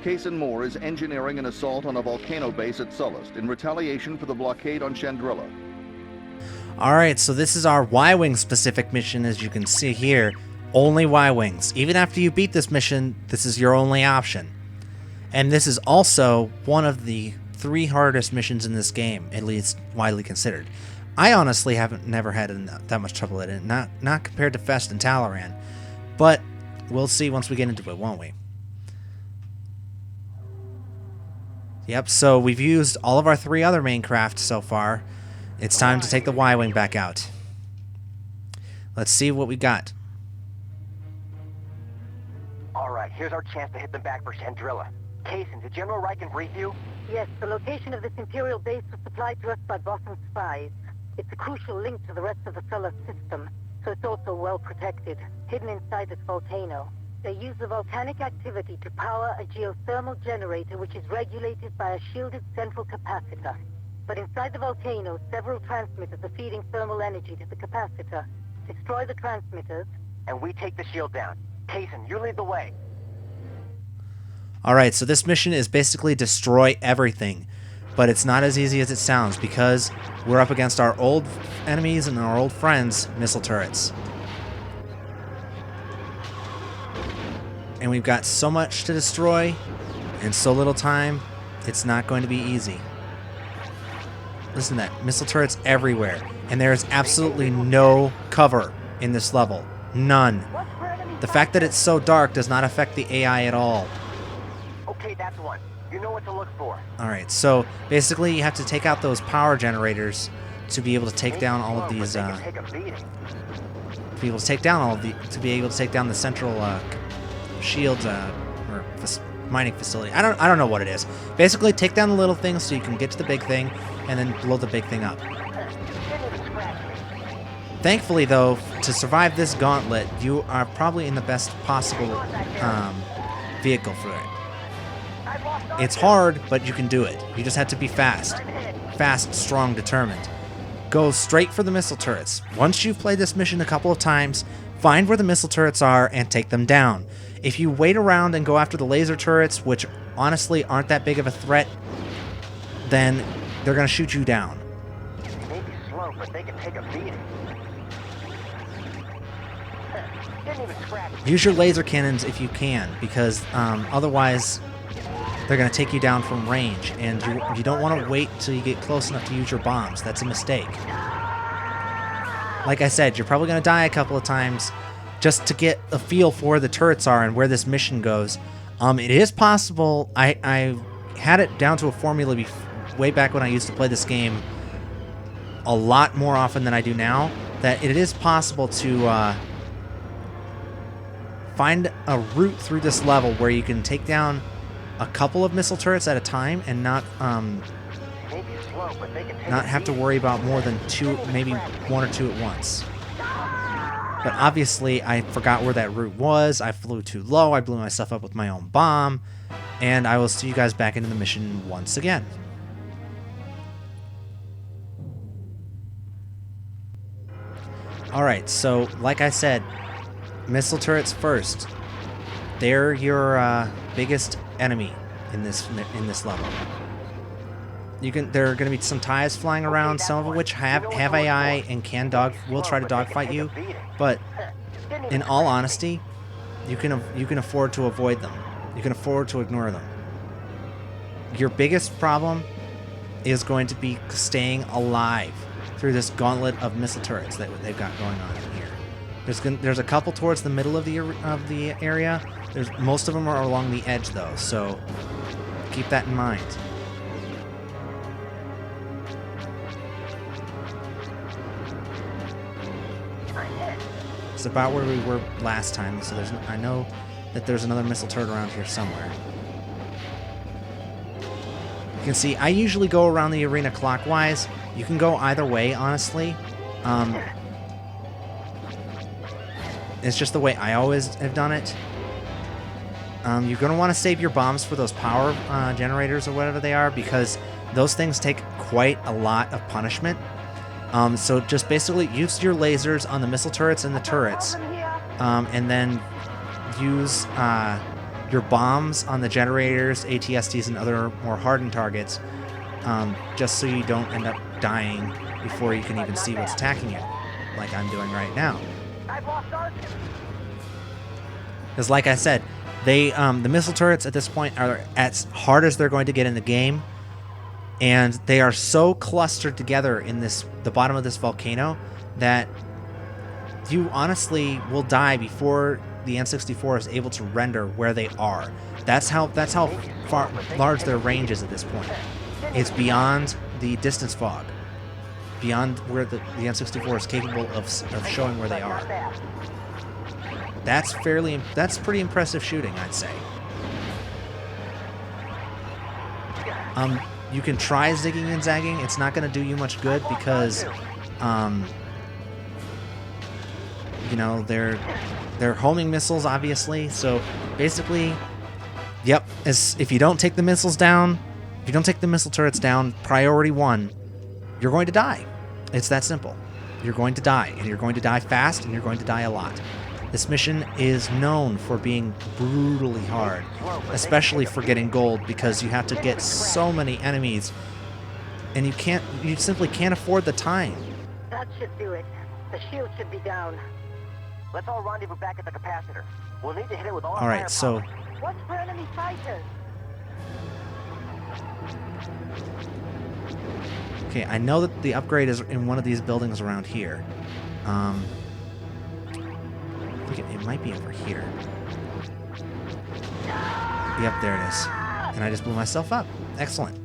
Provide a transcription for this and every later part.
Kasan is engineering an assault on a volcano base at Sullust in retaliation for the blockade on Chandrila. Alright, so this is our Y-Wing specific mission, as you can see here. Only Y-Wings. Even after you beat this mission, this is your only option. And this is also one of the 3 hardest missions in this game, at least widely considered. I honestly never had that much trouble at it, not compared to Fest and Talaran. But we'll see once we get into it, won't we? Yep, so we've used all of our 3 other main craft so far. It's time to take the Y-Wing back out. Let's see what we got. Alright, here's our chance to hit them back for Chandrila. Kasan, did General Riken brief you? Yes, the location of this Imperial base was supplied to us by Boston's spies. It's a crucial link to the rest of the Sullust system, so it's also well protected, hidden inside this volcano. They use the volcanic activity to power a geothermal generator which is regulated by a shielded central capacitor. But inside the volcano, several transmitters are feeding thermal energy to the capacitor. Destroy the transmitters, and we take the shield down. Kasan, you lead the way. Alright, so this mission is basically destroy everything. But it's not as easy as it sounds, because we're up against our old enemies and our old friends, missile turrets. And we've got so much to destroy in so little time, it's not going to be easy. Listen to that, missile turrets everywhere. And there is absolutely no cover in this level. None. The fact that it's so dark does not affect the AI at all. Okay, that's one. You know what to look for. Alright, so basically you have to take out those power generators to be able to take down all of these, to be able to take down the central shield or mining facility. I don't know what it is. Basically, take down the little things so you can get to the big thing, and then blow the big thing up. Thankfully, though, to survive this gauntlet, you are probably in the best possible vehicle for it. It's hard, but you can do it. You just have to be fast. Fast, strong, determined. Go straight for the missile turrets. Once you've played this mission a couple of times, find where the missile turrets are and take them down. If you wait around and go after the laser turrets, which honestly aren't that big of a threat, then they're going to shoot you down. They may be slow, but they can take a beating. Didn't even scratch. Use your laser cannons if you can, because otherwise they're going to take you down from range, and you don't want to wait till you get close enough to use your bombs. That's a mistake. Like I said, you're probably going to die a couple of times just to get a feel for where the turrets are and where this mission goes. It is possible. I had it down to a formula way back when I used to play this game a lot more often than I do now, that it is possible to find a route through this level where you can take down a couple of missile turrets at a time and not have to worry about more than 2, maybe 1 or 2 at once. But obviously, I forgot where that route was. I flew too low. I blew myself up with my own bomb. And I will see you guys back into the mission once again. Alright, so like I said, missile turrets first. They're your biggest enemy in this level. There are going to be some TIEs flying around, some of which have AI and will try to dogfight you. But in all honesty, you can afford to avoid them. You can afford to ignore them. Your biggest problem is going to be staying alive through this gauntlet of missile turrets that they've got going on here. There's a couple towards the middle of the area. Most of them are along the edge though, so keep that in mind. It's about where we were last time, so I know that there's another missile turret around here somewhere. You can see I usually go around the arena clockwise. You can go either way, honestly. It's just the way I always have done it. You're going to want to save your bombs for those power generators or whatever they are, because those things take quite a lot of punishment. So just basically use your lasers on the missile turrets and the turrets, and then use your bombs on the generators, ATSTs, and other more hardened targets, just so you don't end up dying before you can even see what's attacking you, like I'm doing right now. Because like I said, the missile turrets at this point are as hard as they're going to get in the game, and they are so clustered together in the bottom of this volcano that you honestly will die before the N64 is able to render where they are. That's how far large their range is at this point. It's beyond the distance fog, beyond where the N64 is capable of showing where they are. That's pretty impressive shooting, I'd say. You can try zigging and zagging. It's not going to do you much good because, you know, they're homing missiles, obviously. So basically, yep. If you don't take the missiles down, if you don't take the missile turrets down, priority 1, you're going to die. It's that simple. You're going to die, and you're going to die fast, and you're going to die a lot. This mission is known for being brutally hard, especially for getting gold, because you have to get so many enemies, and you simply can't afford the time. That should do it. The shield should be down. Let's all rendezvous back at the capacitor. We'll need to hit it with all right, so watch for enemy fighters. okay, I know that the upgrade is in one of these buildings around here. I think it might be over here. Yep, there it is. And I just blew myself up. Excellent.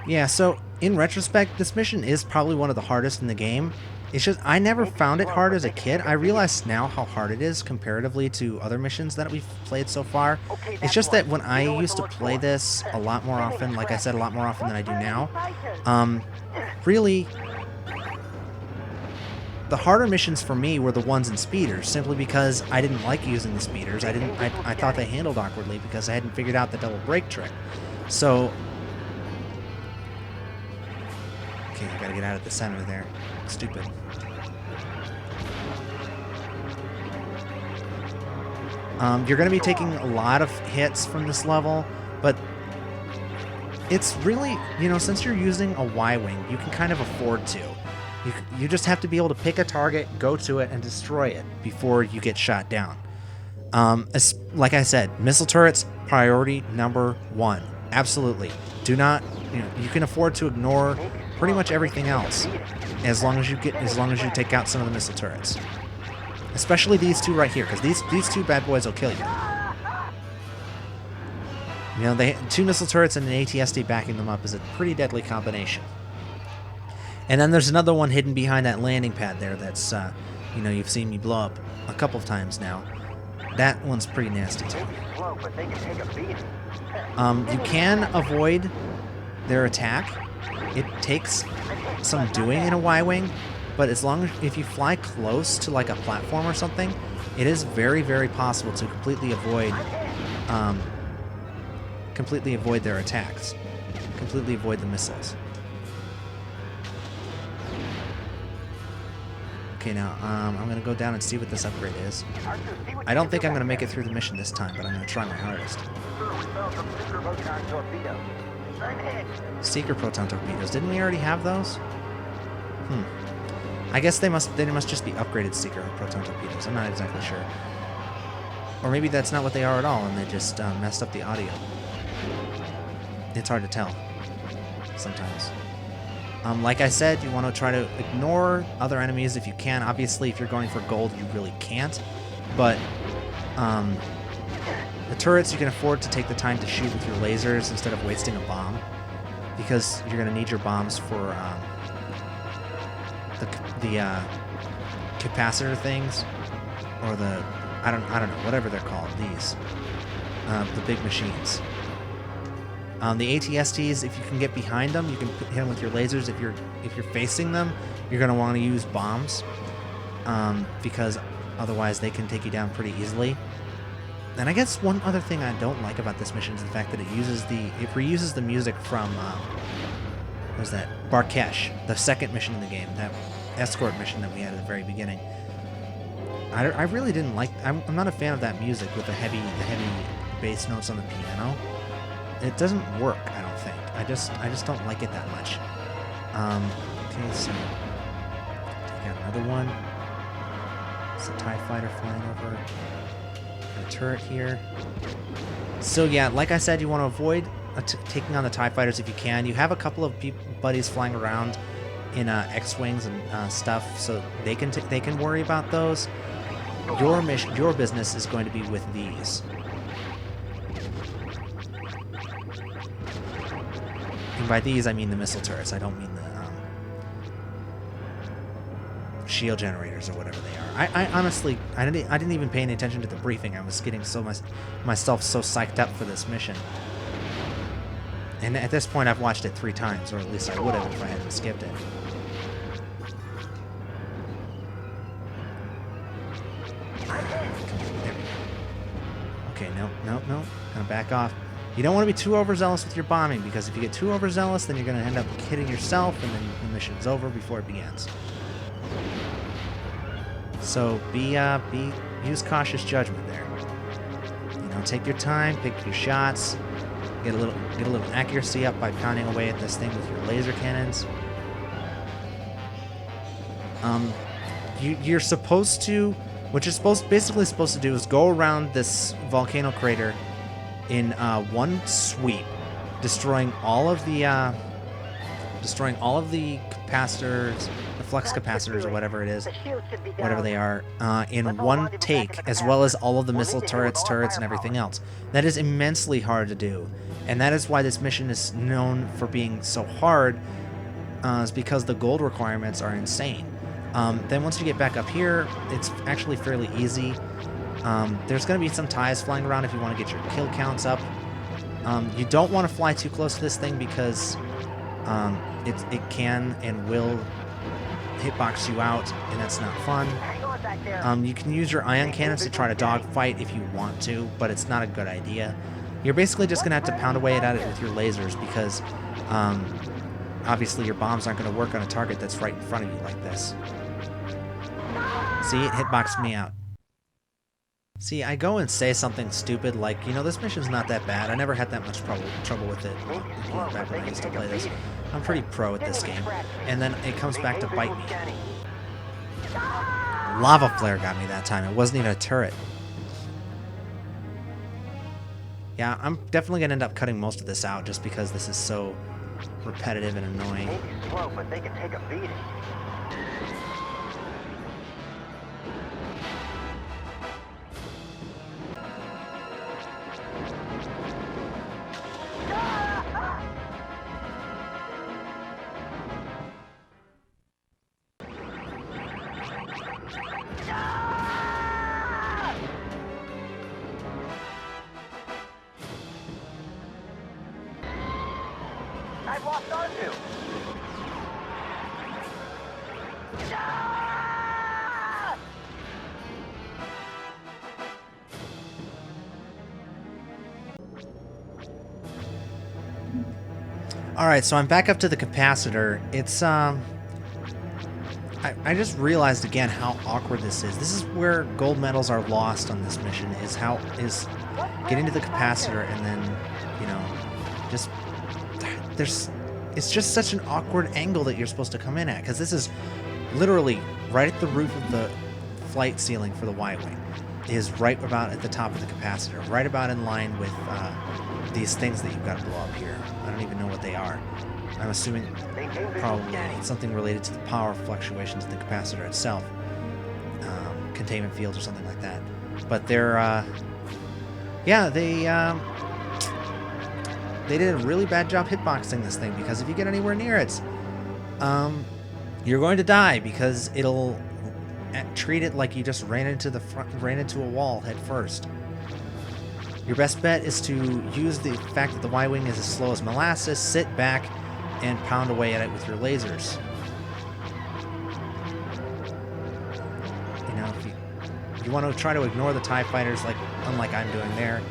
Yeah, so in retrospect, this mission is probably one of the hardest in the game. It's just, I never found it hard as a kid. I realize now how hard it is comparatively to other missions that we've played so far. It's just that when I used to play this a lot more often, like I said, a lot more often than I do now, really, the harder missions for me were the ones in speeders, simply because I didn't like using the speeders. I thought they handled awkwardly because I hadn't figured out the double brake trick. So, okay, I gotta get out of the center there. Stupid. You're going to be taking a lot of hits from this level, but it's really, you know, since you're using a Y-Wing, you can kind of afford to. You just have to be able to pick a target, go to it, and destroy it before you get shot down. Like I said, missile turrets, priority number 1. Absolutely. Do not, you can afford to ignore pretty much everything else as long as you take out some of the missile turrets. Especially these two right here, because these two bad boys will kill you. You know, 2 missile turrets and an ATST backing them up is a pretty deadly combination. And then there's another one hidden behind that landing pad there that's, you know, you've seen me blow up a couple of times now. That one's pretty nasty too. You can avoid their attack. It takes some doing in a Y-Wing, but if you fly close to like a platform or something, it is very, very possible to completely avoid their attacks, completely avoid the missiles. Okay, now I'm gonna go down and see what this upgrade is. I don't think I'm gonna make it through the mission this time, but I'm gonna try my hardest. Seeker proton torpedoes. Didn't we already have those? I guess they must just be upgraded Seeker proton torpedoes. I'm not exactly sure. Or maybe that's not what they are at all, and they just messed up the audio. It's hard to tell sometimes. Like I said, you want to try to ignore other enemies if you can. Obviously, if you're going for gold, you really can't. But the turrets, you can afford to take the time to shoot with your lasers instead of wasting a bomb, because you're going to need your bombs for the capacitor things, or the I don't know, whatever they're called. These the big machines. The ATSTs, if you can get behind them, you can hit them with your lasers. If you're facing them, you're going to want to use bombs, because otherwise they can take you down pretty easily. And I guess one other thing I don't like about this mission is the fact that it reuses the music from what was that? Barkesh, the second mission in the game, that escort mission that we had at the very beginning. I really didn't like. I'm not a fan of that music with the heavy bass notes on the piano. It doesn't work. I don't think. I just don't like it that much. Okay, so take out another one. It's a TIE fighter flying over the turret here. So yeah, like I said, you want to avoid taking on the TIE fighters if you can. You have a couple of buddies flying around in X-wings and stuff, so they can worry about those. Your business is going to be with these. And by these, I mean the missile turrets. I don't mean the shield generators or whatever they are. I honestly, I didn't even pay any attention to the briefing. I was getting myself so psyched up for this mission. And at this point, I've watched it 3 times, or at least I would have if I hadn't skipped it. Okay, no. Gonna back off. You don't want to be too overzealous with your bombing, because if you get too overzealous, then you're going to end up hitting yourself, and then the mission's over before it begins. So use cautious judgment there. You know, take your time, pick your shots, get a little accuracy up by pounding away at this thing with your laser cannons. You're supposed to, what you're basically supposed to do is go around this volcano crater in one sweep, destroying all of the capacitors, the flux capacitors, or whatever it is, whatever they are, in one take, as well as all of the missile turrets, and everything else. That is immensely hard to do, and that is why this mission is known for being so hard, is because the gold requirements are insane. Then once you get back up here, it's actually fairly easy. There's going to be some TIEs flying around if you want to get your kill counts up. You don't want to fly too close to this thing because it can and will hitbox you out, and that's not fun. You can use your ion cannons to try to dogfight if you want to, but it's not a good idea. You're basically just going to have to pound away at it with your lasers because obviously your bombs aren't going to work on a target that's right in front of you like this. See, it hitboxed me out. See, I go and say something stupid like, you know, this mission's not that bad. I never had that much trouble with it back when I used to play this. I'm pretty pro at this game. And then it comes back to bite me. Lava flare got me that time. It wasn't even a turret. Yeah, I'm definitely going to end up cutting most of this out just because this is so repetitive and annoying. Maybe slow, but they can take a beating. I've lost R2. Alright, so I'm back up to the capacitor. It's, I just realized again how awkward this is. This is where gold medals are lost on this mission, is getting to the capacitor and then, you know, it's just such an awkward angle that you're supposed to come in at, because this is literally right at the roof of the flight ceiling for the Y-Wing. Is right about at the top of the capacitor, right about in line with these things that you've got to blow up here. I don't even know what they are. I'm assuming probably something related to the power fluctuations of the capacitor itself. Containment fields or something like that. But they're, yeah, they did a really bad job hitboxing this thing, because if you get anywhere near it, you're going to die, because it'll treat it like you just ran into a wall head first. Your best bet is to use the fact that the Y-Wing is as slow as molasses, sit back, and pound away at it with your lasers. You know, if you want to try to ignore the TIE fighters, unlike I'm doing there,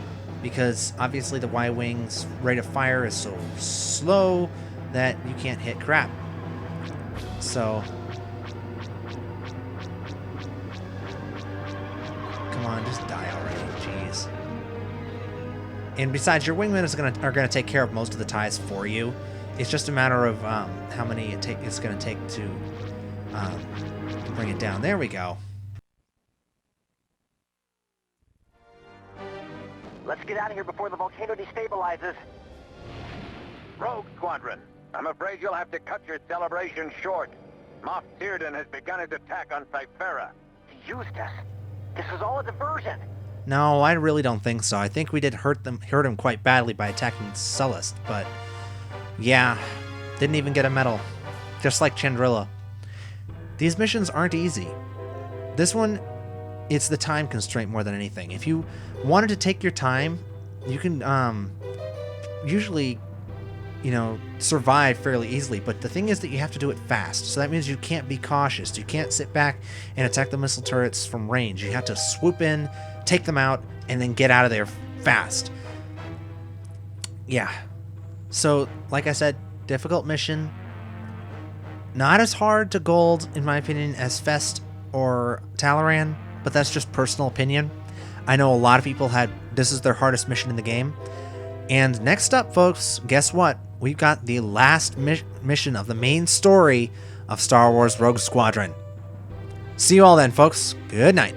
because obviously the Y-Wing's rate of fire is so slow that you can't hit crap. So Just die already. Jeez. And besides, your wingmen are gonna take care of most of the ties for you. It's just a matter of how many it's gonna take to bring it down. There we go. Let's get out of here before the volcano destabilizes. Rogue Squadron, I'm afraid you'll have to cut your celebration short. Moff Seerdon has begun his attack on Cyphera. He used us. This was all a diversion. No, I really don't think so. I think we did hurt him quite badly by attacking Sullust, but yeah, didn't even get a medal. Just like Chandrila. These missions aren't easy. This one, it's the time constraint more than anything. If you wanted to take your time, you can usually, survive fairly easily. But the thing is that you have to do it fast. So that means you can't be cautious. You can't sit back and attack the missile turrets from range. You have to swoop in, take them out, and then get out of there fast. Yeah. So, like I said, difficult mission. Not as hard to gold, in my opinion, as Fest or Talaran, but that's just personal opinion. I know a lot of people this is their hardest mission in the game. And next up, folks, guess what? We've got the last mission of the main story of Star Wars Rogue Squadron. See you all then, folks. Good night.